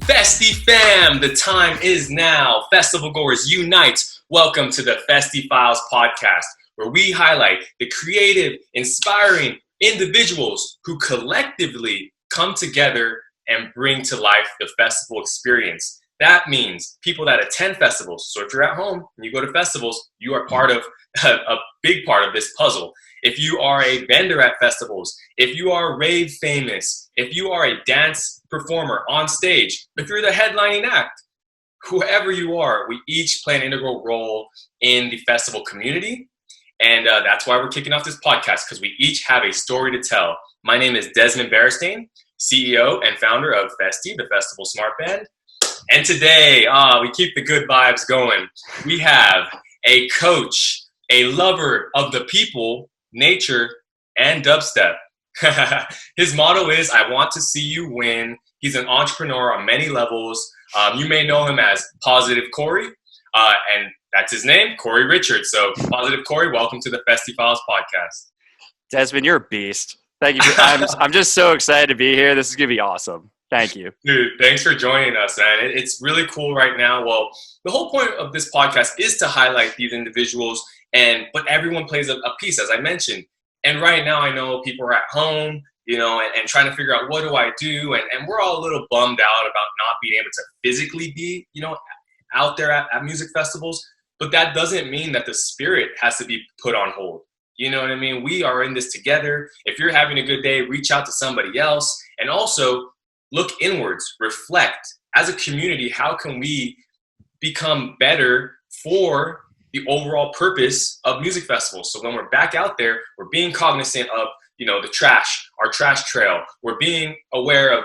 Festiie fam, the time is now. Festival goers unite. Welcome to the Festiie Files podcast, where we highlight the creative, inspiring individuals who collectively come together and bring to life the festival experience. That means people that attend festivals. So if you're at home and you go to festivals, you are part of a big part of this puzzle. If you are a vendor at festivals, if you are rave famous, if you are a dance performer on stage, if you're the headlining act, whoever you are, we each play an integral role in the festival community. And that's why we're kicking off this podcast, because we each have a story to tell. My name is Desmond Beristain, CEO and founder of Festiie, the Festival Smart Band. And today, we keep the good vibes going. We have a coach, a lover of the people, nature, and dubstep. His motto is, I want to see you win. He's an entrepreneur on many levels. You may know him as Positive Cory, and that's his name, Cory Richards. So Positive Cory, welcome to the Festiie Files podcast. Desmond, you're a beast. Thank you. I'm just so excited to be here. This is going to be awesome. Thank you. Dude, thanks for joining us, man. It's really cool right now. Well, the whole point of this podcast is to highlight these individuals, but everyone plays a piece, as I mentioned. And right now, I know people are at home, and trying to figure out, what do I do? And we're all a little bummed out about not being able to physically be, out there at music festivals. But that doesn't mean that the spirit has to be put on hold. You know what I mean? We are in this together. If you're having a good day, reach out to somebody else. And also, look inwards, reflect. As a community, how can we become better for the overall purpose of music festivals? So when we're back out there, we're being cognizant of, the trash, our trash trail. We're being aware of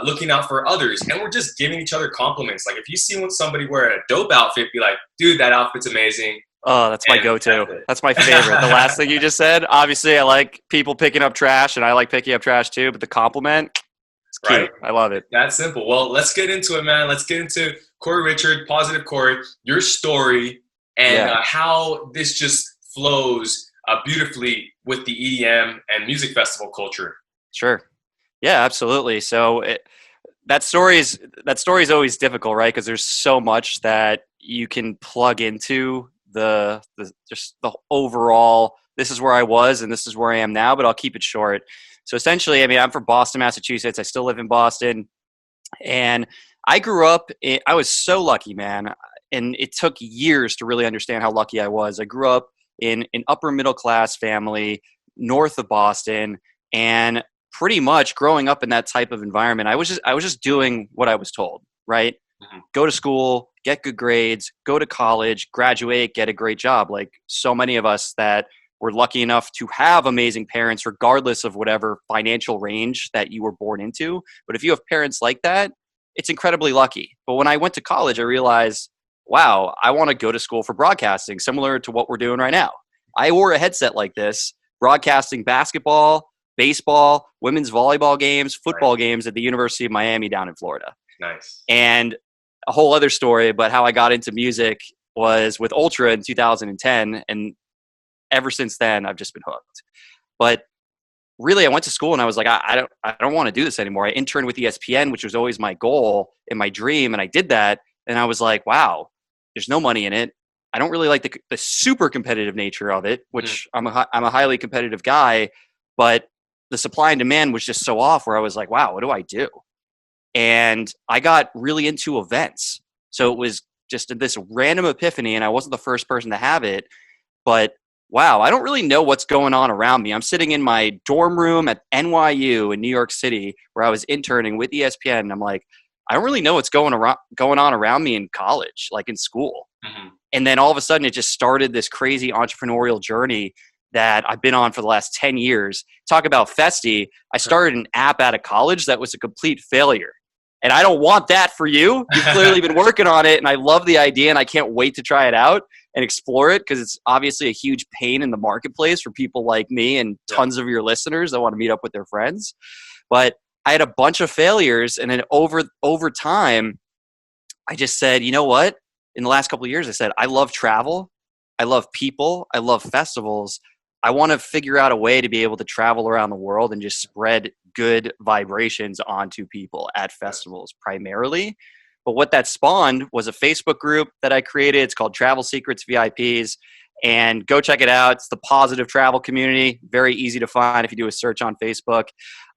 looking out for others, and we're just giving each other compliments. Like if you see somebody wearing a dope outfit, be like, dude, that outfit's amazing. Oh, that's my go-to. That's my favorite. The last thing you just said, obviously I like people picking up trash, and I like picking up trash too, but the compliment, it's cute. Right. I love it. That's simple. Well, let's get into it, man. Let's get into Cory Richard, Positive Cory, your story, and how this just flows beautifully with the EDM and music festival culture. Sure. Yeah, absolutely. So that story is always difficult, right? Because there's so much that you can plug into the overall, this is where I was and this is where I am now, but I'll keep it short. So essentially, I'm from Boston, Massachusetts. I still live in Boston. And I grew up, I was so lucky, man. And it took years to really understand how lucky I was. I grew up in an upper middle class family north of Boston, and pretty much growing up in that type of environment, I was just doing what I was told, right? Mm-hmm. Go to school, get good grades, go to college, graduate, get a great job. Like so many of us that were lucky enough to have amazing parents, regardless of whatever financial range that you were born into. But if you have parents like that, it's incredibly lucky. But when I went to college, I realized, wow, I want to go to school for broadcasting, similar to what we're doing right now. I wore a headset like this, broadcasting basketball, baseball, women's volleyball games, football games at the University of Miami down in Florida. Nice. And a whole other story about how I got into music was with Ultra in 2010. And ever since then, I've just been hooked. But really, I went to school and I was like, I don't want to do this anymore. I interned with ESPN, which was always my goal and my dream. And I did that. And I was like, wow, there's no money in it. I don't really like the super competitive nature of it, which I'm a highly competitive guy, but the supply and demand was just so off where I was like, wow, what do I do? And I got really into events. So it was just this random epiphany, and I wasn't the first person to have it, but wow, I don't really know what's going on around me. I'm sitting in my dorm room at NYU in New York City where I was interning with ESPN, and I'm like, I don't really know what's going on around me in college, like in school. Mm-hmm. And then all of a sudden, it just started this crazy entrepreneurial journey that I've been on for the last 10 years. Talk about Festiie. I started an app out of college that was a complete failure. And I don't want that for you. You've clearly been working on it, and I love the idea, and I can't wait to try it out and explore it, because it's obviously a huge pain in the marketplace for people like me and tons of your listeners that want to meet up with their friends. But I had a bunch of failures, and then over time, I just said, you know what? In the last couple of years, I said, I love travel. I love people. I love festivals. I want to figure out a way to be able to travel around the world and just spread good vibrations onto people at festivals primarily. But what that spawned was a Facebook group that I created. It's called Travel Secrets VIPs. And go check it out. It's the positive travel community. Very easy to find if you do a search on Facebook.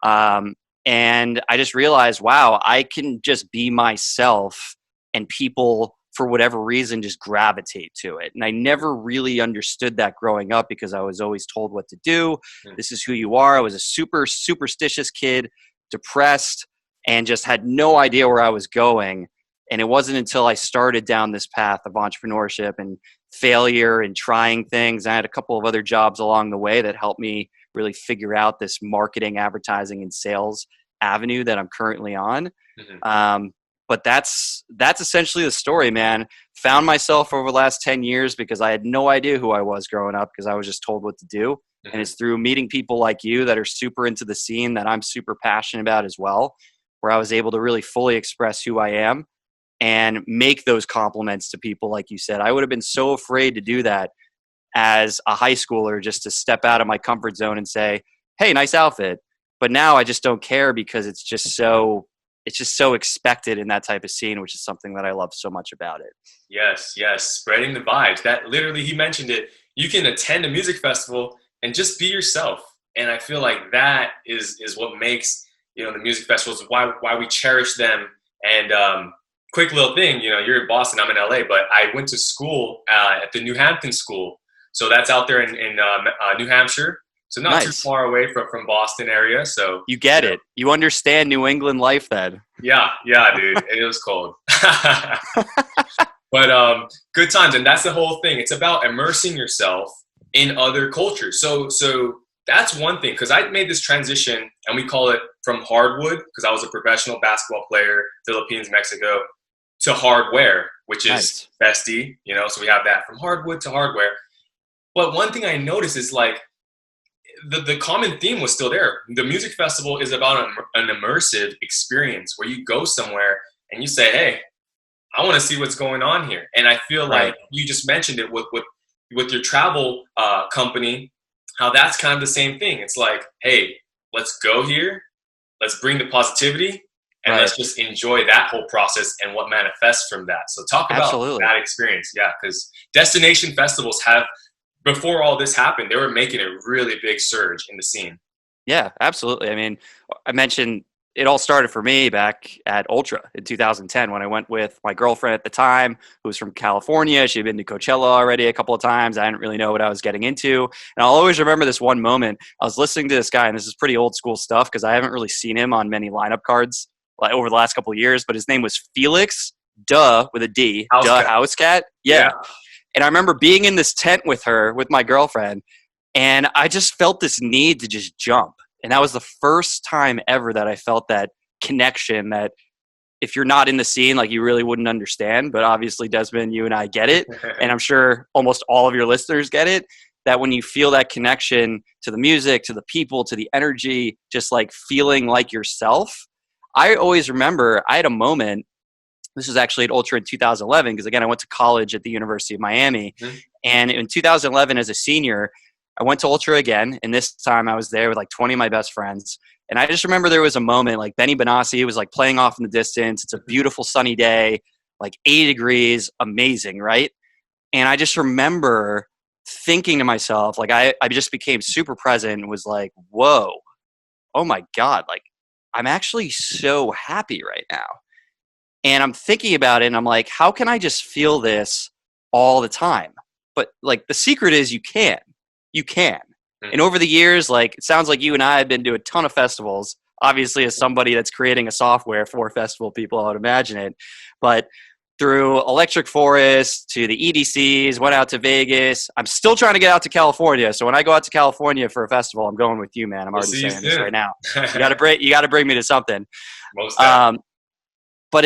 And I just realized, wow, I can just be myself and people, for whatever reason, just gravitate to it. And I never really understood that growing up because I was always told what to do. This is who you are. I was a super superstitious kid, depressed, and just had no idea where I was going. And it wasn't until I started down this path of entrepreneurship and failure and trying things. I had a couple of other jobs along the way that helped me really figure out this marketing, advertising, and sales avenue that I'm currently on. But that's essentially the story, man. Found myself over the last 10 years because I had no idea who I was growing up because I was just told what to do. And it's through meeting people like you that are super into the scene that I'm super passionate about as well, where I was able to really fully express who I am and make those compliments to people. Like you said, I would have been so afraid to do that as a high schooler, just to step out of my comfort zone and say, hey, nice outfit. But now I just don't care because it's just so expected in that type of scene, which is something that I love so much about it. Yes. Spreading the vibes. That literally, he mentioned it. You can attend a music festival and just be yourself. And I feel like that is what makes, the music festivals, why we cherish them. And, quick little thing, you're in Boston, I'm in LA, but I went to school at the New Hampton School. So that's out there in New Hampshire. So not too far away from Boston area. So you get it. You understand New England life then. Yeah, dude. It was cold. But good times. And that's the whole thing. It's about immersing yourself in other cultures. So that's one thing, because I made this transition, and we call it from hardwood, because I was a professional basketball player, Philippines, Mexico, to hardware, which is Festiie, so we have that from hardwood to hardware. But one thing I noticed is like the common theme was still there. The music festival is about an immersive experience where you go somewhere and you say, hey, I want to see what's going on here. And I feel like you just mentioned it with your travel company, how that's kind of the same thing. It's like, hey, let's go here. Let's bring the positivity. And let's just enjoy that whole process and what manifests from that. So talk about that experience. Yeah, because destination festivals before all this happened, they were making a really big surge in the scene. Yeah, absolutely. I mean, I mentioned it all started for me back at Ultra in 2010 when I went with my girlfriend at the time, who was from California. She had been to Coachella already a couple of times. I didn't really know what I was getting into. And I'll always remember this one moment. I was listening to this guy, and this is pretty old school stuff because I haven't really seen him on many lineup cards over the last couple of years, but his name was Felix, with a D, Housecat. Yeah. And I remember being in this tent with her, with my girlfriend, and I just felt this need to just jump. And that was the first time ever that I felt that connection that if you're not in the scene, like you really wouldn't understand. But obviously, Desmond, you and I get it. And I'm sure almost all of your listeners get it, that when you feel that connection to the music, to the people, to the energy, just like feeling like yourself. I always remember I had a moment. This was actually at Ultra in 2011 because, again, I went to college at the University of Miami. And in 2011, as a senior, I went to Ultra again. And this time I was there with like 20 of my best friends. And I just remember there was a moment like Benny Benassi was like playing off in the distance. It's a beautiful sunny day, like 80 degrees, amazing, right? And I just remember thinking to myself, like I just became super present and was like, whoa, oh my God, like I'm actually so happy right now. And I'm thinking about it and I'm like, how can I just feel this all the time? But like the secret is you can. And over the years, like it sounds like you and I have been to a ton of festivals, obviously as somebody that's creating a software for festival people, I would imagine it. But through Electric Forest to the EDCs, went out to Vegas. I'm still trying to get out to California. So when I go out to California for a festival, I'm going with you, man. I'm already saying this right now. You got to bring me to something. Most but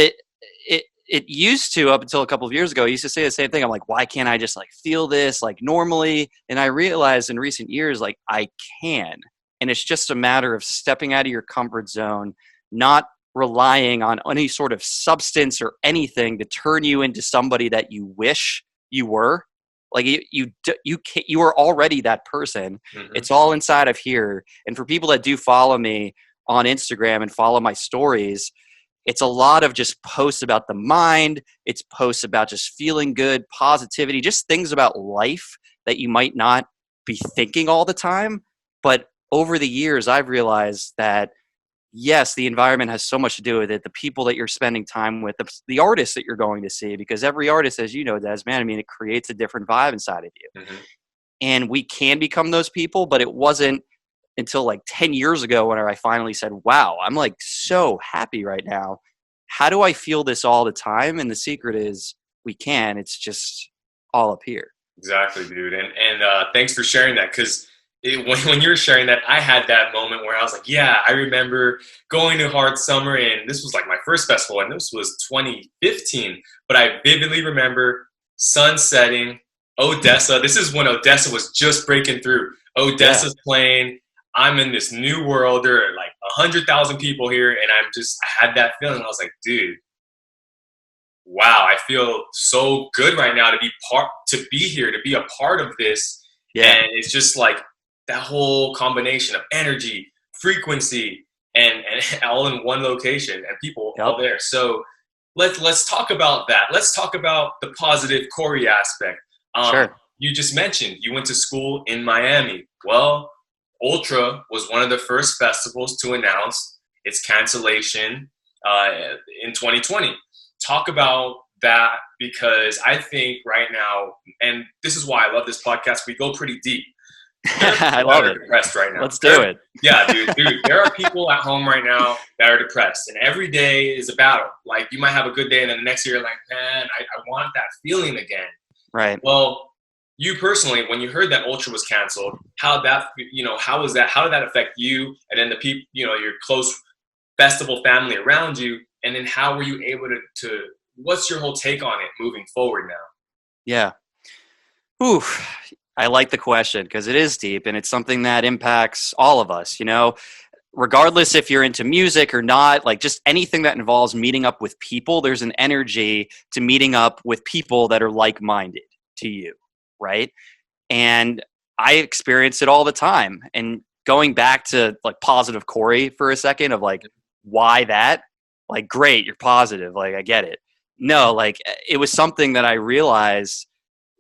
it used to, up until a couple of years ago, I used to say the same thing. I'm like, why can't I just like feel this like normally? And I realized in recent years, like I can. And it's just a matter of stepping out of your comfort zone, not relying on any sort of substance or anything to turn you into somebody that you wish you were. Like you are already that person. It's all inside of here. And for people that do follow me on Instagram and follow my stories, it's a lot of just posts about the mind. It's posts about just feeling good, positivity, just things about life that you might not be thinking all the time. But over the years, I've realized that yes, the environment has so much to do with it. The people that you're spending time with, the artists that you're going to see, because every artist, as you know, Des, man, I mean, it creates a different vibe inside of you. Mm-hmm. And we can become those people, but it wasn't until like 10 years ago when I finally said, wow, I'm like so happy right now. How do I feel this all the time? And the secret is we can. It's just all up here. Exactly, dude. And thanks for sharing that, because when you were sharing that, I had that moment where I was like, yeah, I remember going to Hard Summer, and this was like my first festival, and this was 2015. But I vividly remember sun setting, Odessa. This is when Odessa was just breaking through. Odessa's playing. I'm in this new world. There are like 100,000 people here, and I had that feeling. I was like, dude, wow, I feel so good right now to be here, to be a part of this. Yeah. And it's just like that whole combination of energy, frequency, and all in one location, and people all there. So let's talk about that. Let's talk about the positive Cory aspect. Sure. You just mentioned you went to school in Miami. Well, Ultra was one of the first festivals to announce its cancellation in 2020. Talk about that, because I think right now, and this is why I love this podcast, we go pretty deep. I love it. Depressed right now. Let's do it. Yeah, dude. There are people at home right now that are depressed, and every day is a battle. Like, you might have a good day, and then the next year, you're like, man, I want that feeling again. Right. Well, you personally, when you heard that Ultra was canceled, how did that affect you, and then the people, your close festival family around you, and then how were you able to what's your whole take on it moving forward now? Yeah. Ooh, I like the question because it is deep, and it's something that impacts all of us, regardless if you're into music or not, like just anything that involves meeting up with people, there's an energy to meeting up with people that are like-minded to you, right? And I experience it all the time. And going back to like positive Cory for a second of like, why that? Like, great, you're positive. Like, I get it. No, like it was something that I realized,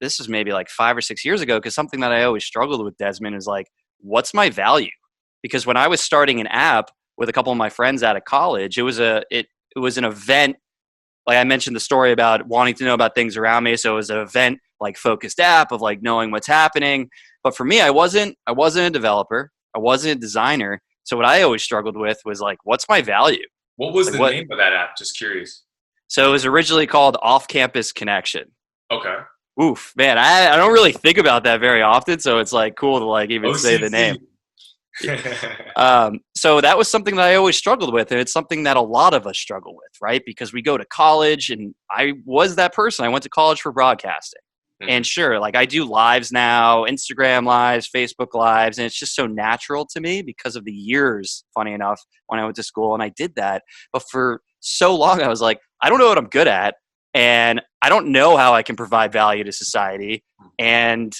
this was maybe like 5 or 6 years ago, because something that I always struggled with, Desmond, is like, what's my value? Because when I was starting an app with a couple of my friends out of college, it was an event. Like I mentioned the story about wanting to know about things around me. So it was an event like focused app of like knowing what's happening. But for me, I wasn't a developer. I wasn't a designer. So what I always struggled with was like, what's my value? What was the name of that app? Just curious. So it was originally called Off-Campus Connection. Okay. Oof, man, I don't really think about that very often. So it's like cool to like even say the name. So that was something that I always struggled with, and it's something that a lot of us struggle with, right? Because we go to college, and I was that person. I went to college for broadcasting. And sure, like I do lives now, Instagram lives, Facebook lives, and it's just so natural to me because of the years, funny enough, when I went to school and I did that. But for so long, I was like, I don't know what I'm good at, and I don't know how I can provide value to society, and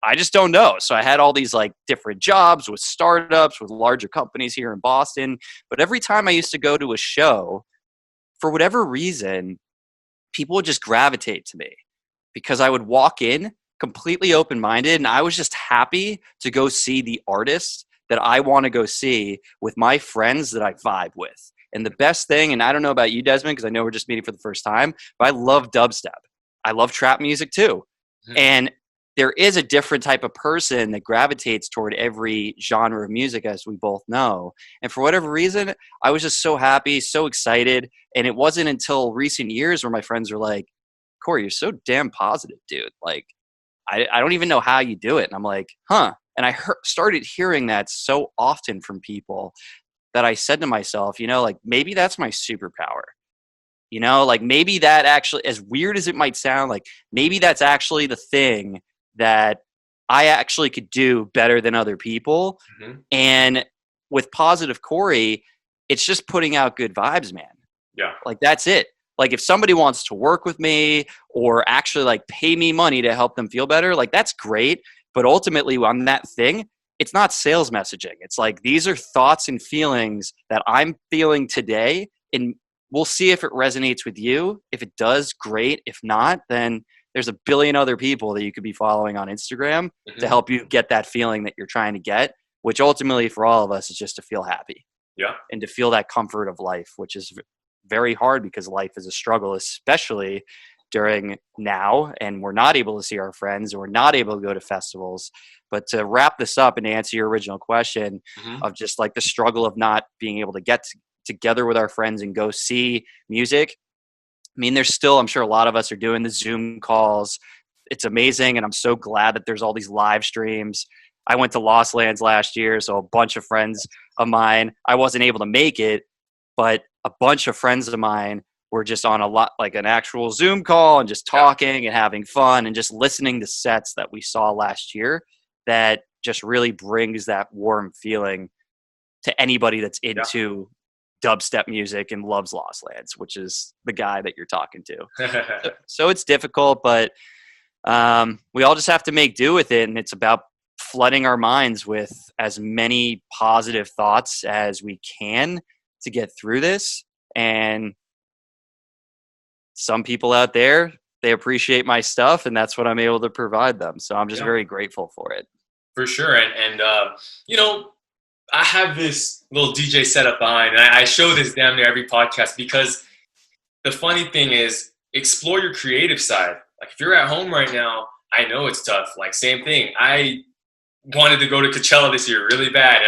I just don't know. So I had all these like different jobs with startups, with larger companies here in Boston. But every time I used to go to a show, for whatever reason, people would just gravitate to me because I would walk in completely open-minded, and I was just happy to go see the artists that I want to go see with my friends that I vibe with. And the best thing, and I don't know about you, Desmond, because I know we're just meeting for the first time, but I love dubstep. I love trap music too. And there is a different type of person that gravitates toward every genre of music, as we both know. And for whatever reason, I was just so happy, so excited. And it wasn't until recent years where my friends were like, Cory, you're so damn positive, dude. Like, I don't even know how you do it. And I'm like, huh. And I started hearing that so often from people that I said to myself, like maybe that's my superpower. Like maybe that actually, as weird as it might sound, like maybe that's actually the thing that I actually could do better than other people. And with positive Cory, it's just putting out good vibes, man. Yeah. Like that's it. Like if somebody wants to work with me or actually like pay me money to help them feel better, like that's great. But ultimately on that thing, it's not sales messaging. It's like, these are thoughts and feelings that I'm feeling today, and we'll see if it resonates with you. If it does, great. If not, then there's a billion other people that you could be following on Instagram to help you get that feeling that you're trying to get, which ultimately for all of us is just to feel happy. Yeah. And to feel that comfort of life, which is very hard because life is a struggle, especially during now, and we're not able to see our friends, or we're not able to go to festivals. But to wrap this up and to answer your original question of just like the struggle of not being able to get together with our friends and go see music. I mean, there's still, I'm sure a lot of us are doing the Zoom calls. It's amazing. And I'm so glad that there's all these live streams. I went to Lost Lands last year, so a bunch of friends of mine, I wasn't able to make it, but a bunch of friends of mine were just on like an actual Zoom call and just talking and having fun and just listening to sets that we saw last year that just really brings that warm feeling to anybody that's into dubstep music and loves Lost Lands, which is the guy that you're talking to. So it's difficult, but we all just have to make do with it. And it's about flooding our minds with as many positive thoughts as we can to get through this. And some people out there, they appreciate my stuff, and that's what I'm able to provide them. So I'm just very grateful for it. For sure. And you know, I have this little DJ setup behind, and I show this damn near every podcast, because the funny thing is, explore your creative side. Like, if you're at home right now, I know it's tough. Like, same thing. I wanted to go to Coachella this year really bad,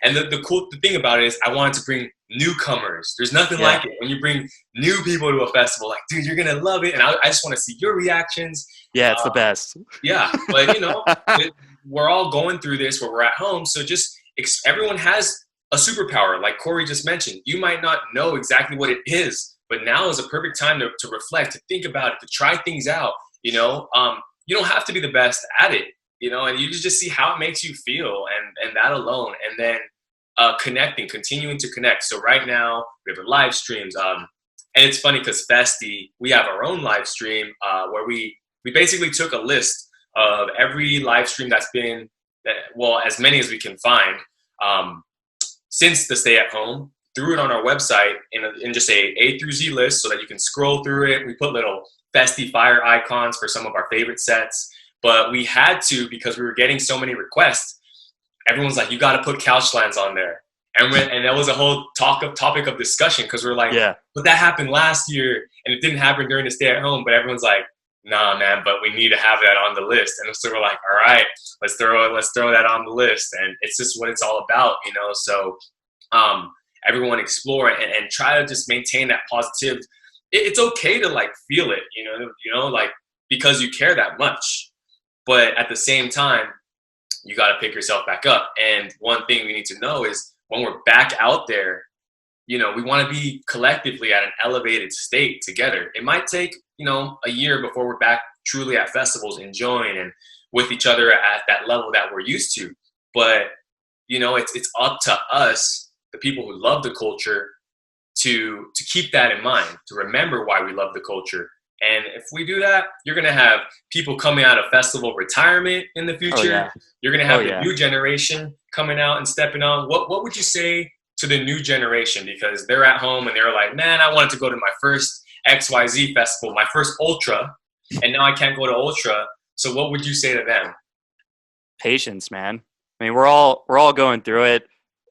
and the thing about it is, I wanted to bring newcomers. There's nothing like it when you bring new people to a festival. Like, dude, you're gonna love it, and I just want to see your reactions. Yeah, it's the best. Yeah, but you know, we're all going through this where we're at home, so just everyone has a superpower. Like Cory just mentioned, you might not know exactly what it is, but now is a perfect time to reflect, to think about it, to try things out. You know, you don't have to be the best at it. You know, and you just see how it makes you feel, and that alone, and then continuing to connect. So right now we have the live streams, and it's funny because Festiie, we have our own live stream where we basically took a list of every live stream that's been, well, as many as we can find since the stay at home, threw it on our website in just A through Z list so that you can scroll through it. We put little Festiie fire icons for some of our favorite sets. But we had to, because we were getting so many requests. Everyone's like, you got to put Couchlands on there. And that was a whole topic of discussion, because we're like, but that happened last year and it didn't happen during the stay at home. But everyone's like, nah, man, but we need to have that on the list. And so we're like, all right, let's throw that on the list. And it's just what it's all about, you know? So everyone explore and try to just maintain that positive. It's okay to like feel it, you know, like, because you care that much. But at the same time, you got to pick yourself back up. And one thing we need to know is, when we're back out there, you know, we want to be collectively at an elevated state together. It might take, you know, a year before we're back truly at festivals, enjoying and with each other at that level that we're used to. But, you know, it's up to us, the people who love the culture, to keep that in mind, to remember why we love the culture. And if we do that, you're going to have people coming out of festival retirement in the future. Oh, yeah. You're going to have the new generation coming out and stepping on. What would you say to the new generation? Because they're at home and they're like, man, I wanted to go to my first XYZ festival, my first Ultra, and now I can't go to Ultra. So what would you say to them? Patience, man. I mean, we're all going through it.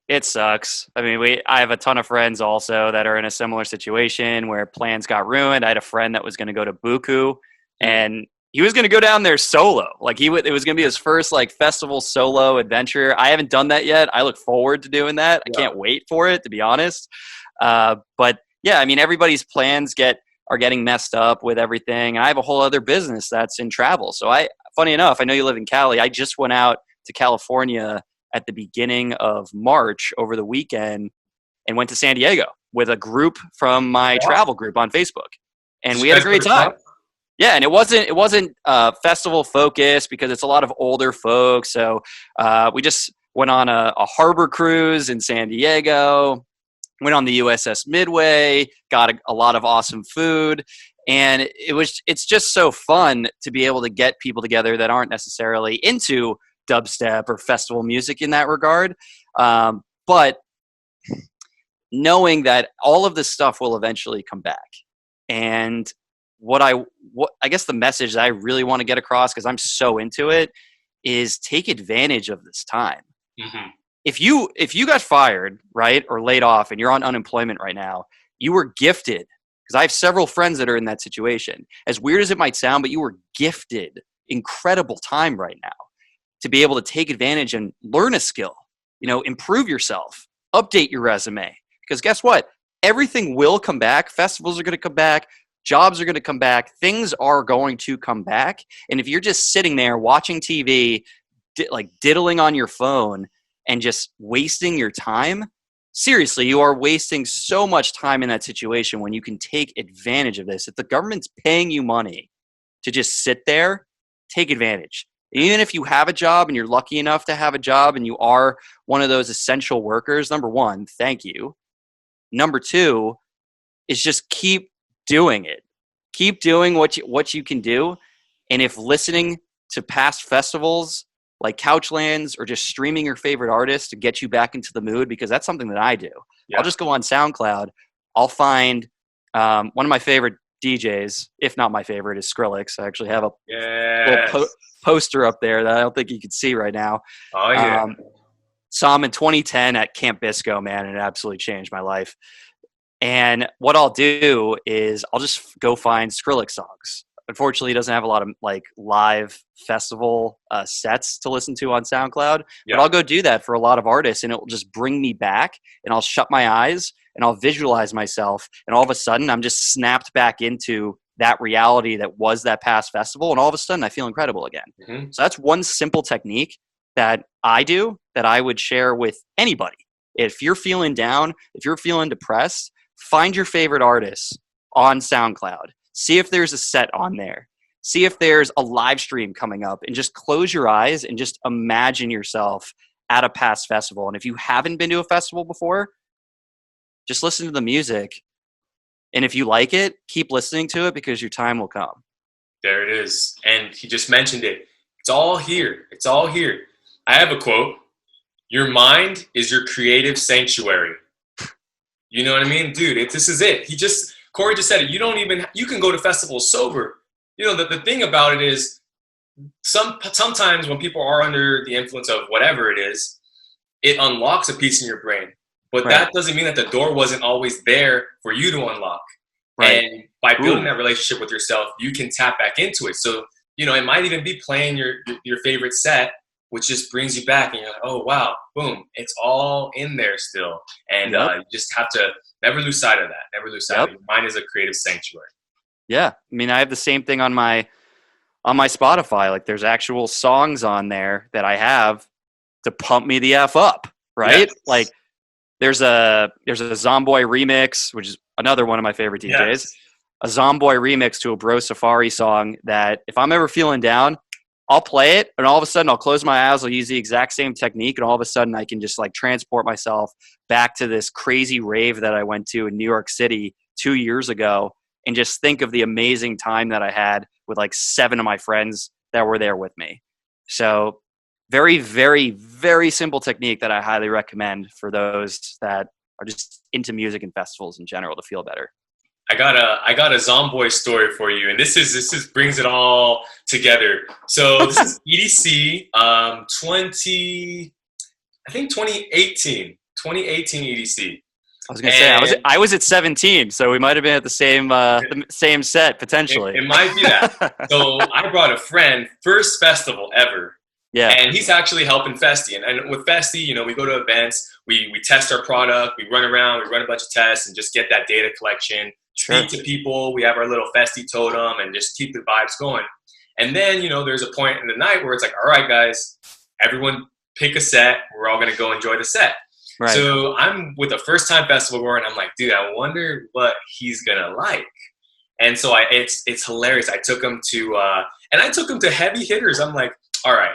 It sucks. I mean, I have a ton of friends also that are in a similar situation where plans got ruined. I had a friend that was going to go to Buku, and he was going to go down there solo. Like, it was going to be his first like festival solo adventure. I haven't done that yet. I look forward to doing that. I can't wait for it, to be honest. But yeah, I mean, everybody's plans are getting messed up with everything. And I have a whole other business that's in travel. So funny enough, I know you live in Cali. I just went out to California at the beginning of March over the weekend and went to San Diego with a group from my travel group on Facebook. And we had a great time. Yeah, and it wasn't festival focused because it's a lot of older folks. So we just went on a harbor cruise in San Diego, went on the USS Midway, got a lot of awesome food. And it's just so fun to be able to get people together that aren't necessarily into dubstep or festival music in that regard. But knowing that all of this stuff will eventually come back. And what I guess the message that I really want to get across, because I'm so into it, is take advantage of this time. Mm-hmm. If you got fired, right, or laid off and you're on unemployment right now, you were gifted, because I have several friends that are in that situation. As weird as it might sound, but you were gifted incredible time right now to be able to take advantage and learn a skill, improve yourself, update your resume. Because guess what? Everything will come back. Festivals are going to come back. Jobs are going to come back. Things are going to come back. And if you're just sitting there watching TV, diddling on your phone and just wasting your time, seriously, you are wasting so much time in that situation when you can take advantage of this. If the government's paying you money to just sit there, take advantage. Even if you have a job and you're lucky enough to have a job and you are one of those essential workers, number one, thank you. Number two is just keep doing it. Keep doing what you can do. And if listening to past festivals like Couchlands or just streaming your favorite artist to get you back into the mood, because that's something that I do. Yeah. I'll just go on SoundCloud. I'll find one of my favorite DJs, if not my favorite, is Skrillex. I actually have a little poster up there that I don't think you can see right now. Oh, yeah. Saw him in 2010 at Camp Bisco, man, and it absolutely changed my life. And what I'll do is I'll just go find Skrillex songs. Unfortunately, he doesn't have a lot of live festival sets to listen to on SoundCloud. Yeah. But I'll go do that for a lot of artists, and it will just bring me back, and I'll shut my eyes, and I'll visualize myself, and all of a sudden I'm just snapped back into that reality that was that past festival, and all of a sudden I feel incredible again. Mm-hmm. So that's one simple technique that I do that I would share with anybody. If you're feeling down, if you're feeling depressed, find your favorite artists on SoundCloud. See if there's a set on there. See if there's a live stream coming up, and just close your eyes and just imagine yourself at a past festival. And if you haven't been to a festival before, just listen to the music. And if you like it, keep listening to it, because your time will come. There it is. And he just mentioned it. It's all here. It's all here. I have a quote. Your mind is your creative sanctuary. You know what I mean? Dude, this is it. Cory just said it. You can go to festivals sober. The thing about it is sometimes when people are under the influence of whatever it is, it unlocks a piece in your brain. But that doesn't mean that the door wasn't always there for you to unlock. Right. And by building that relationship with yourself, you can tap back into it. So, it might even be playing your favorite set, which just brings you back, and you're like, oh, wow, boom, it's all in there still. And you just have to never lose sight of that. Never lose sight of it. Mine is a creative sanctuary. Yeah. I mean, I have the same thing on my Spotify. There's actual songs on there that I have to pump me the F up, right? Yes. There's a Zomboy remix, which is another one of my favorite DJs. Yes. A Zomboy remix to a Bro Safari song that if I'm ever feeling down, I'll play it, and all of a sudden I'll close my eyes, I'll use the exact same technique, and all of a sudden I can just transport myself back to this crazy rave that I went to in New York City 2 years ago, and just think of the amazing time that I had with 7 of my friends that were there with me. So very, very, very simple technique that I highly recommend for those that are just into music and festivals in general to feel better. I got a Zomboy story for you, and this brings it all together. So this is EDC 2018 EDC. I was gonna say I was at 17, so we might have been at the same set potentially. It might be that. So I brought a friend, first festival ever. Yeah. And he's actually helping Festiie. And with Festiie, we go to events, we test our product, we run around, we run a bunch of tests and just get that data collection, speak to people. We have our little Festiie totem and just keep the vibes going. And then, there's a point in the night where it's all right, guys, everyone pick a set. We're all going to go enjoy the set. Right. So I'm with a first-time festival goer, and I'm like, dude, I wonder what he's going to like. And so it's hilarious. I took him to heavy hitters. I'm like, all right,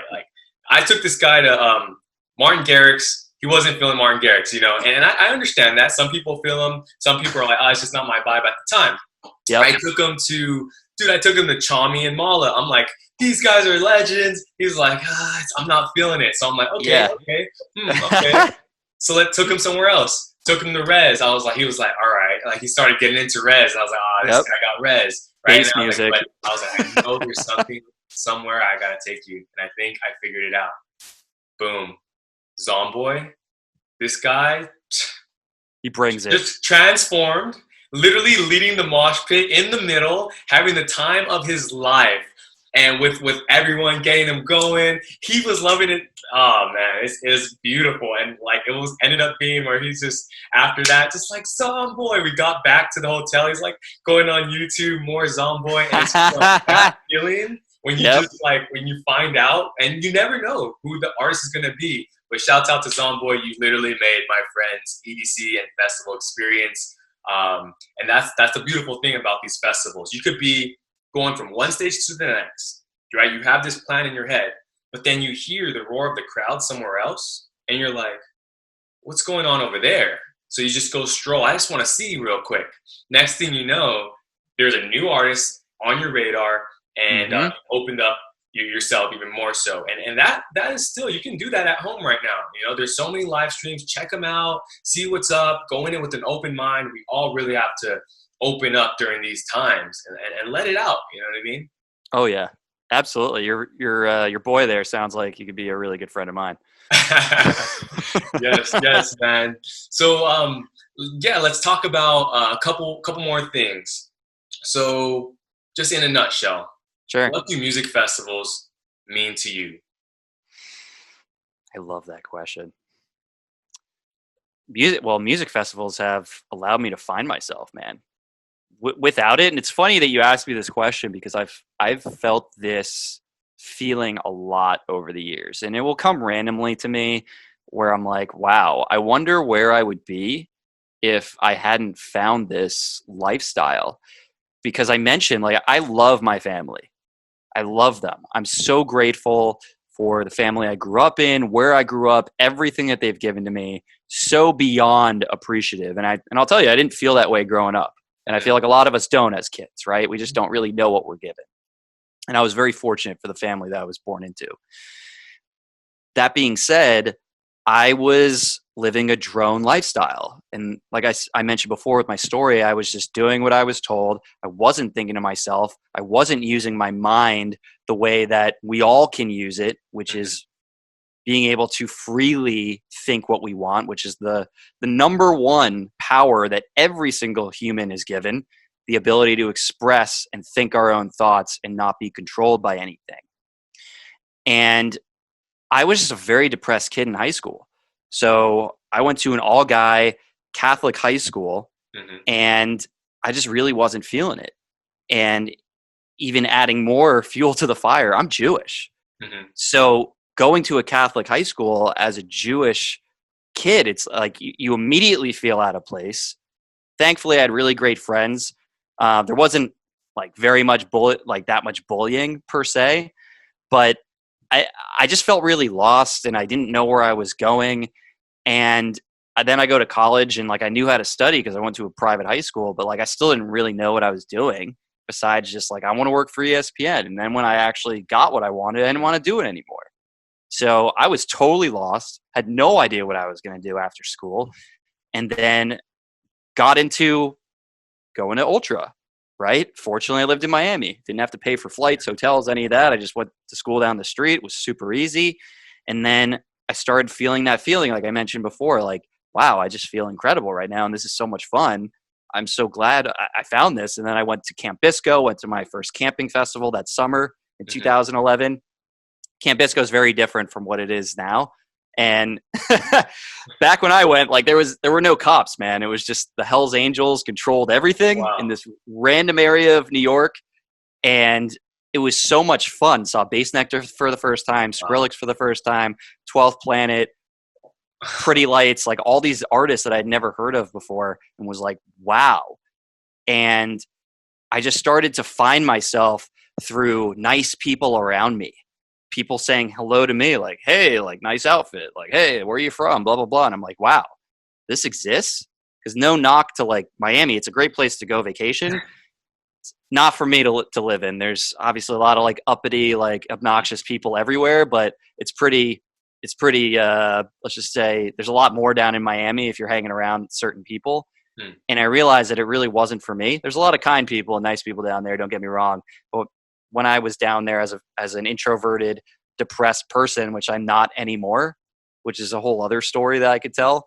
I took this guy to Martin Garrix. He wasn't feeling Martin Garrix, and I understand that. Some people feel him. Some people are like, it's just not my vibe at the time. Yep. I took him to dude, I took him to Chami and Mala. I'm like, these guys are legends. He's like, I'm not feeling it. So I'm like, okay, Yeah. okay. So took him somewhere else. Took him to Res. He was like, all right. Like he started getting into Res. And I was like, this guy got Res. Right. Bass music. But I was like, I know there's something somewhere I gotta take you. And I think I figured it out. Boom. Zomboy. This guy. He brings it. Just transformed. Literally leading the mosh pit in the middle, having the time of his life. And with everyone getting him going, he was loving it. Oh man, it was beautiful. And like it was ended up being where he's just after that, just like Zomboy. We got back to the hotel. He's like going on YouTube, more Zomboy. And it's just like that feeling when you just like when you find out, and you never know who the artist is gonna be. But shouts out to Zomboy, you literally made my friend's EDC and festival experience. And that's the beautiful thing about these festivals. You could be going from one stage to the next, right? You have this plan in your head, but then you hear the roar of the crowd somewhere else, and you're like, what's going on over there? So you just go stroll. I just want to see real quick. Next thing you know, there's a new artist on your radar, and opened up yourself even more so. And that is still, you can do that at home right now. You know, there's so many live streams. Check them out. See what's up. Go in with an open mind. We all really have to open up during these times and let it out. You know what I mean? Oh yeah, absolutely. Your boy there sounds like he could be a really good friend of mine. yes, man. So let's talk about a couple more things. So just in a nutshell, sure. What do music festivals mean to you? I love that question. Music festivals have allowed me to find myself, man. Without it, and it's funny that you asked me this question because I've felt this feeling a lot over the years, and it will come randomly to me where I'm like, wow, I wonder where I would be if I hadn't found this lifestyle. Because I mentioned, like, I love my family. I love them. I'm so grateful for the family I grew up in, where I grew up, everything that they've given to me. So beyond appreciative. And I'll tell you, I didn't feel that way growing up. And I feel like a lot of us don't as kids, right? We just don't really know what we're given. And I was very fortunate for the family that I was born into. That being said, I was living a drone lifestyle. And like I mentioned before with my story, I was just doing what I was told. I wasn't thinking to myself. I wasn't using my mind the way that we all can use it, which is being able to freely think what we want, which is the number one power that every single human is given, the ability to express and think our own thoughts and not be controlled by anything. And I was just a very depressed kid in high school. So I went to an all-guy Catholic high school, and I just really wasn't feeling it. And even adding more fuel to the fire, I'm Jewish. So going to a Catholic high school as a Jewish kid, it's like you immediately feel out of place. Thankfully, I had really great friends. There wasn't like very much that much bullying per se, but I just felt really lost, and I didn't know where I was going. And then I go to college, and like I knew how to study because I went to a private high school, but like I still didn't really know what I was doing besides just like I want to work for ESPN. And then when I actually got what I wanted, I didn't want to do it anymore. So I was totally lost, had no idea what I was going to do after school, and then got into going to Ultra. Right? Fortunately, I lived in Miami. Didn't have to pay for flights, hotels, any of that. I just went to school down the street. It was super easy. And then I started feeling that feeling, like I mentioned before, like, wow, I just feel incredible right now. And this is so much fun. I'm so glad I found this. And then I went to Camp Bisco, went to my first camping festival that summer in 2011. Camp Bisco is very different from what it is now. And back when I went, like there were no cops, man. It was just the Hells Angels controlled everything in this random area of New York. And it was so much fun. Saw Bass Nectar for the first time, Skrillex for the first time, 12th Planet, Pretty Lights, like all these artists that I'd never heard of before, and was like, wow. And I just started to find myself through nice people around me. People saying hello to me, like, hey, like, nice outfit. Like, hey, where are you from? Blah, blah, blah. And I'm like, wow, this exists? Because no knock to, like, Miami. It's a great place to go vacation. not for me to live in. There's obviously a lot of like uppity, like obnoxious people everywhere, but it's pretty, let's just say there's a lot more down in Miami if you're hanging around certain people. And I realized that it really wasn't for me. There's a lot of kind people and nice people down there, don't get me wrong. But when I was down there as an introverted, depressed person, which I'm not anymore, which is a whole other story that I could tell,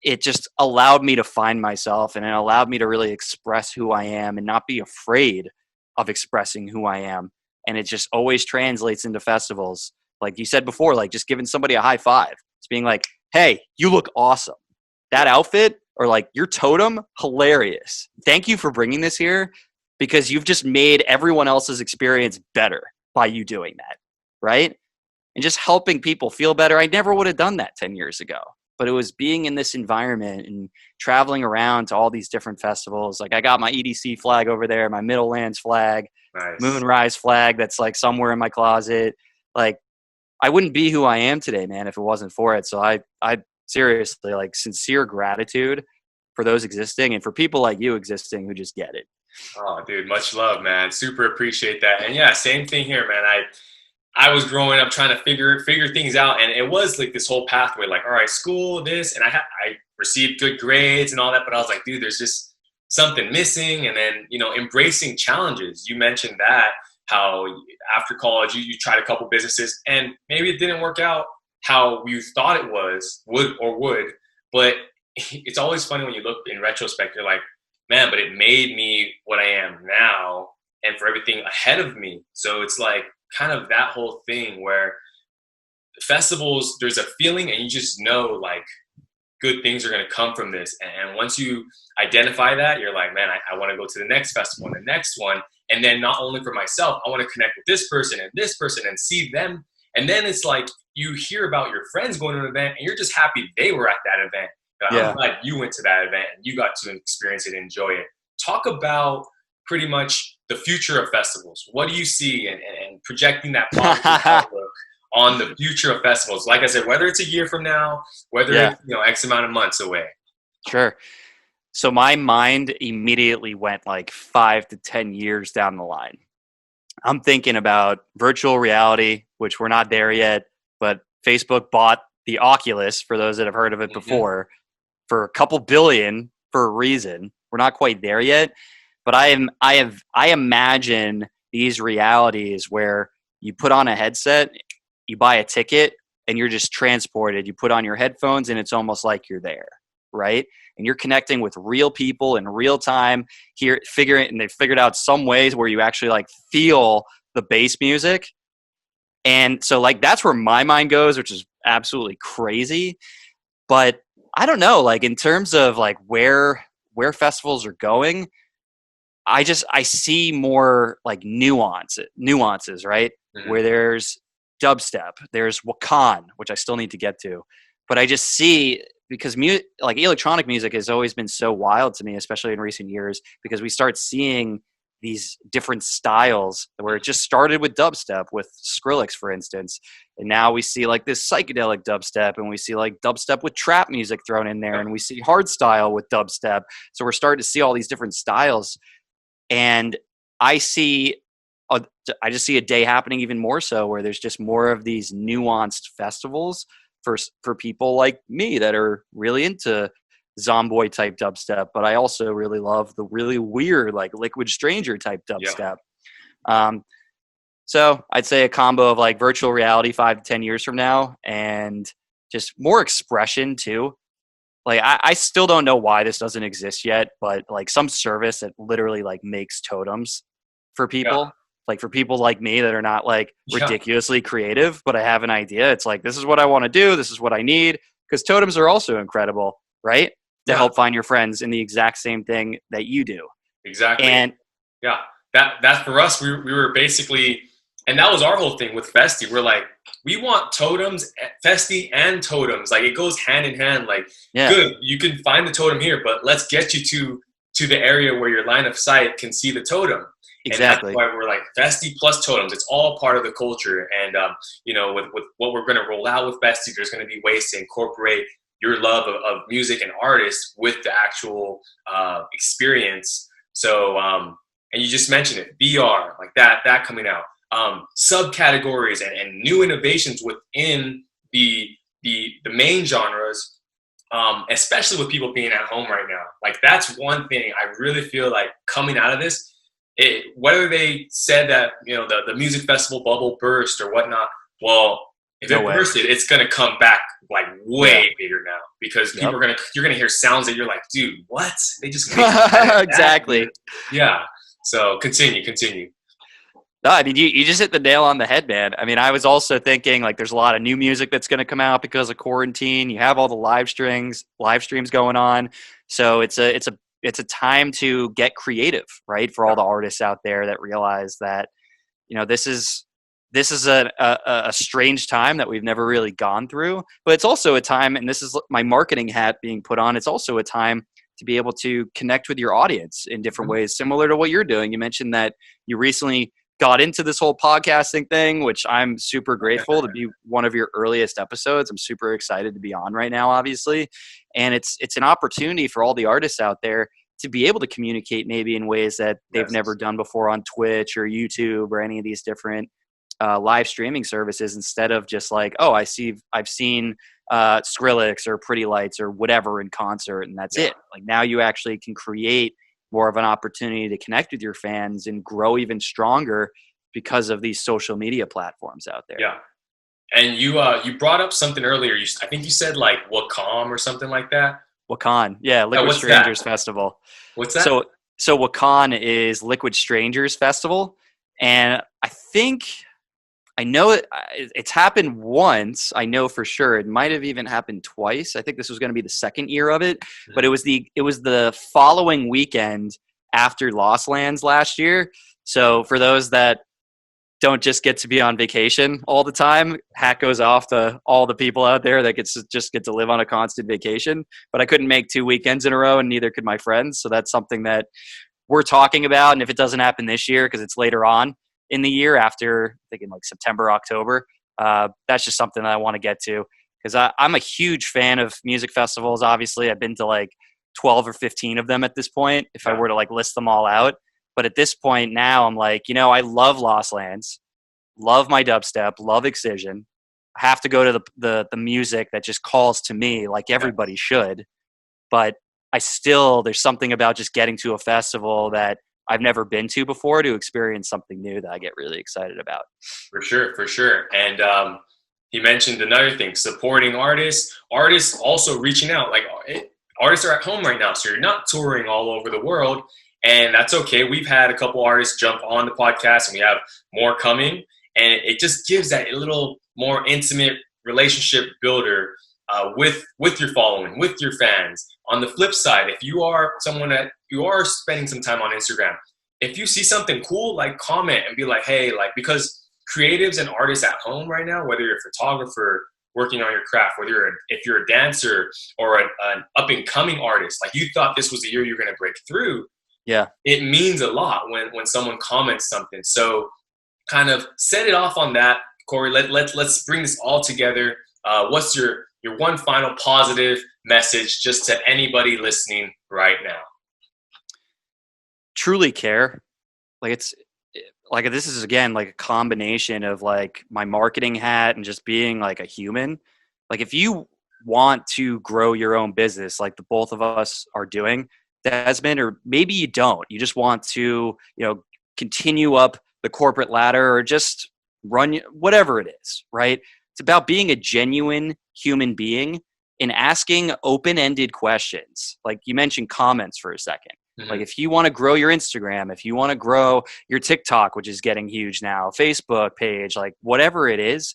it just allowed me to find myself, and it allowed me to really express who I am and not be afraid of expressing who I am. And it just always translates into festivals. Like you said before, like just giving somebody a high five. It's being like, hey, you look awesome. That outfit, or like your totem, hilarious. Thank you for bringing this here, because you've just made everyone else's experience better by you doing that, right? And just helping people feel better. I never would have done that 10 years ago, but it was being in this environment and traveling around to all these different festivals. Like I got my EDC flag over there, my Middlelands flag, Nice. Moonrise flag that's like somewhere in my closet. Like I wouldn't be who I am today, man, if it wasn't for it. So I seriously, like, sincere gratitude for those existing and for people like you existing who just get it. Oh, dude, much love, man. Super appreciate that. And yeah, same thing here, man. I was growing up trying to figure things out, and it was like this whole pathway, like, all right, school, this, and I received good grades and all that, but I was like, dude, there's just something missing. And then, embracing challenges. You mentioned that, how after college you tried a couple businesses and maybe it didn't work out how you thought it would, but it's always funny when you look in retrospect, you're like, man, but it made me what I am now and for everything ahead of me. So it's like kind of that whole thing where festivals, there's a feeling and you just know like good things are going to come from this. And once you identify that, you're like, man, I want to go to the next festival and the next one. And then not only for myself, I want to connect with this person and see them. And then it's like you hear about your friends going to an event and you're just happy they were at that event. I'm glad you went to that event and you got to experience it and enjoy it. Talk about pretty much the future of festivals. What do you see and projecting that positive outlook on the future of festivals? Like I said, whether it's a year from now, whether it's X amount of months away. Sure. So my mind immediately went like 5 to 10 years down the line. I'm thinking about virtual reality, which we're not there yet, but Facebook bought the Oculus, for those that have heard of it before, for a couple billion for a reason. We're not quite there yet, but I imagine these realities where you put on a headset, you buy a ticket, and you're just transported. You put on your headphones, and it's almost like you're there, right? And you're connecting with real people in real time here, and they figured out some ways where you actually like feel the bass music. And so like, that's where my mind goes, which is absolutely crazy. But I don't know, like in terms of like where festivals are going, I see more like nuances, right? Mm-hmm. Where there's dubstep, there's Wakan, which I still need to get to, but I just see, because like electronic music has always been so wild to me, especially in recent years, because we start seeing these different styles where it just started with dubstep, with Skrillex, for instance. And now we see like this psychedelic dubstep, and we see like dubstep with trap music thrown in there, and we see hardstyle with dubstep. So we're starting to see all these different styles. And I just see a day happening even more so where there's just more of these nuanced festivals for people like me that are really into Zomboy type dubstep, but I also really love the really weird, like Liquid Stranger type dubstep. So I'd say a combo of like virtual reality 5 to 10 years from now, and just more expression too. Like I still don't know why this doesn't exist yet, but like some service that literally like makes totems for people. Like for people like me that are not like ridiculously creative, but I have an idea. It's like, this is what I want to do. This is what I need. Because totems are also incredible, right? To help find your friends in the exact same thing that you do. Exactly. And that's for us. We were basically, and that was our whole thing with Festiie. We're like, we want totems, Festiie and totems. Like it goes hand in hand. Like, good, you can find the totem here, but let's get you to the area where your line of sight can see the totem. Exactly. And that's why we're like Festiie plus totems. It's all part of the culture. And, with what we're going to roll out with Festiie, there's going to be ways to incorporate your love of music and artists with the actual experience. So, and you just mentioned it, VR, like that coming out, subcategories and new innovations within the main genres, especially with people being at home right now. Like that's one thing I really feel like coming out of this. Whether they said that the music festival bubble burst or whatnot, well, if it bursted, it's gonna come back like way bigger now, because people you're gonna hear sounds that you're like, dude, what? They just made exactly. Yeah. So continue. No, I mean, you just hit the nail on the head, man. I mean, I was also thinking like there's a lot of new music that's going to come out because of quarantine. You have all the live streams going on. So it's a time to get creative, right? For all the artists out there that realize that, this is a strange time that we've never really gone through, but it's also a time, and this is my marketing hat being put on. It's also a time to be able to connect with your audience in different ways, similar to what you're doing. You mentioned that you recently got into this whole podcasting thing, which I'm super grateful to be one of your earliest episodes. I'm super excited to be on right now, obviously. And it's an opportunity for all the artists out there to be able to communicate maybe in ways that they've never done before on Twitch or YouTube or any of these different live streaming services, instead of just like, oh, I've seen Skrillex or Pretty Lights or whatever in concert, and that's it. Like now you actually can create more of an opportunity to connect with your fans and grow even stronger because of these social media platforms out there. Yeah. And you brought up something earlier. I think you said like Wacom or something like that. Wacan. Yeah. Liquid Strangers Festival. What's that? So Wacan is Liquid Strangers Festival. And I know it's happened once. I know for sure it might have even happened twice. I think this was going to be the second year of it, but it was the following weekend after Lost Lands last year. So for those that don't just get to be on vacation all the time, hat goes off to all the people out there that just get to live on a constant vacation. But I couldn't make 2 weekends in a row, and neither could my friends. So that's something that we're talking about. And if it doesn't happen this year, because it's later on in the year, after thinking like September, October, that's just something that I want to get to, because I'm a huge fan of music festivals. Obviously, I've been to like 12 or 15 of them at this point, if I were to like list them all out. But at this point now, I'm like, I love Lost Lands, love my dubstep, love Excision. I have to go to the music that just calls to me, like everybody should. But there's something about just getting to a festival that I've never been to before to experience something new that I get really excited about. For sure. And he mentioned another thing, supporting artists also reaching out. Like artists are at home right now, so you're not touring all over the world, and that's okay. We've had a couple artists jump on the podcast, and we have more coming, and it just gives that a little more intimate relationship builder with your following, with your fans. On the flip side, if you are someone that you are spending some time on Instagram, if you see something cool, like comment and be like, hey, like, because creatives and artists at home right now, whether you're a photographer working on your craft, if you're a dancer or an up and coming artist, like you thought this was the year you're going to break through. Yeah, it means a lot when someone comments something. So kind of set it off on that, Cory. Let's bring this all together. What's your one final positive message just to anybody listening right now? Truly care. Like this is again like a combination of like my marketing hat and just being like a human. Like if you want to grow your own business, like the both of us are doing, Desmond, or maybe you don't, you just want to, continue up the corporate ladder or just run whatever it is, right? It's about being a genuine human being and asking open-ended questions. Like you mentioned comments for a second. Mm-hmm. Like if you want to grow your Instagram, if you want to grow your TikTok, which is getting huge now, Facebook page, like whatever it is,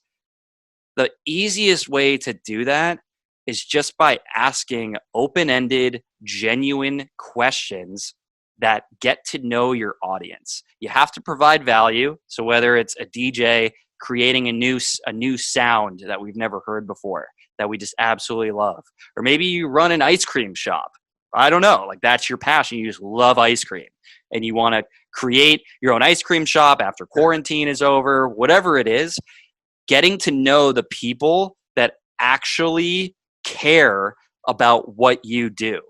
the easiest way to do that is just by asking open-ended, genuine questions that get to know your audience. You have to provide value. So whether it's a DJ creating a new sound that we've never heard before that we just absolutely love, or maybe you run an ice cream shop. I don't know, like that's your passion. You just love ice cream and you want to create your own ice cream shop after quarantine is over, whatever it is. Getting to know the people that actually care about what you do.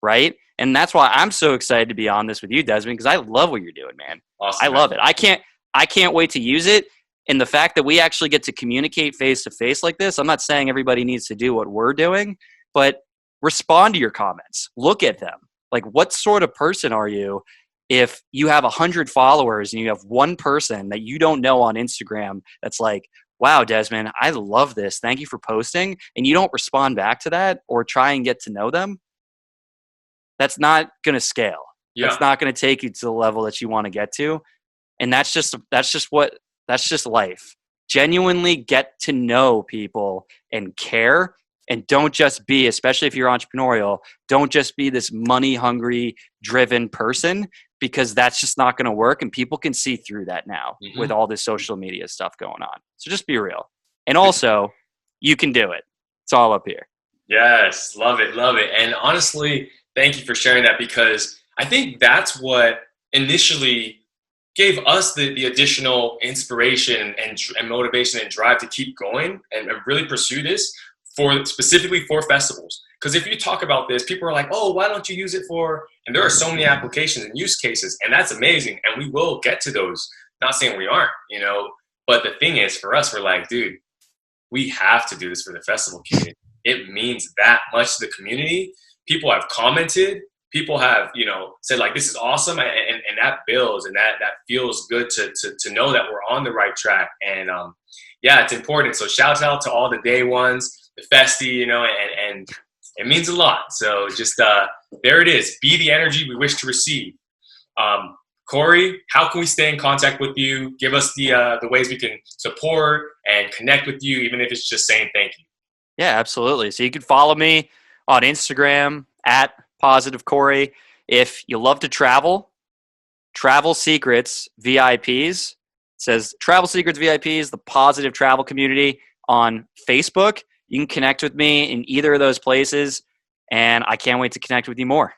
right? And that's why I'm so excited to be on this with you, Desmond, because I love what you're doing, man. Awesome, I love it. I can't wait to use it. And the fact that we actually get to communicate face to face like this, I'm not saying everybody needs to do what we're doing, but respond to your comments. Look at them. Like, what sort of person are you if you have 100 followers and you have one person that you don't know on Instagram that's like, wow, Desmond, I love this. Thank you for posting. And you don't respond back to that or try and get to know them. That's not going to scale. Yeah. That's not going to take you to the level that you want to get to. And that's just life. Genuinely get to know people and care, and don't just be, especially if you're entrepreneurial, don't just be this money hungry driven person, because that's just not going to work. And people can see through that now with all this social media stuff going on. So just be real. And also, you can do it. It's all up here. Yes. Love it. Love it. And honestly, thank you for sharing that, because I think that's what initially gave us the additional inspiration and motivation and drive to keep going and really pursue this specifically for festivals. Because if you talk about this, people are like, oh, why don't you use it for, and there are so many applications and use cases, and that's amazing. And we will get to those. Not saying we aren't, but the thing is, for us, we're like, dude, we have to do this for the festival community. It means that much to the community. People have commented. People have, said like, this is awesome. And that builds, and that feels good to know that we're on the right track. And yeah, it's important. So shout out to all the day ones, the Festiie, and it means a lot. So just there it is. Be the energy we wish to receive. Cory, how can we stay in contact with you? Give us the ways we can support and connect with you, even if it's just saying thank you. Yeah, absolutely. So you can follow me on Instagram at Positive Cory. If you love to travel Secrets VIPs, it says Travel Secrets VIPs, the Positive Travel Community on Facebook. You can connect with me in either of those places, and I can't wait to connect with you more.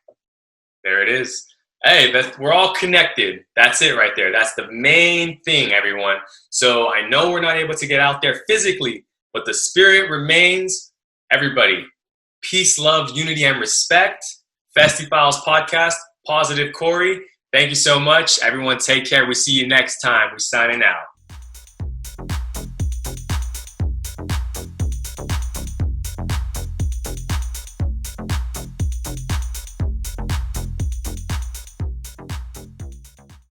There it is. Hey, we're all connected. That's it right there. That's the main thing, everyone. So I know we're not able to get out there physically, but the spirit remains. Everybody, peace, love, unity, and respect. Festiie Files Podcast, Positive Cory. Thank you so much. Everyone take care. We'll see you next time. We're signing out.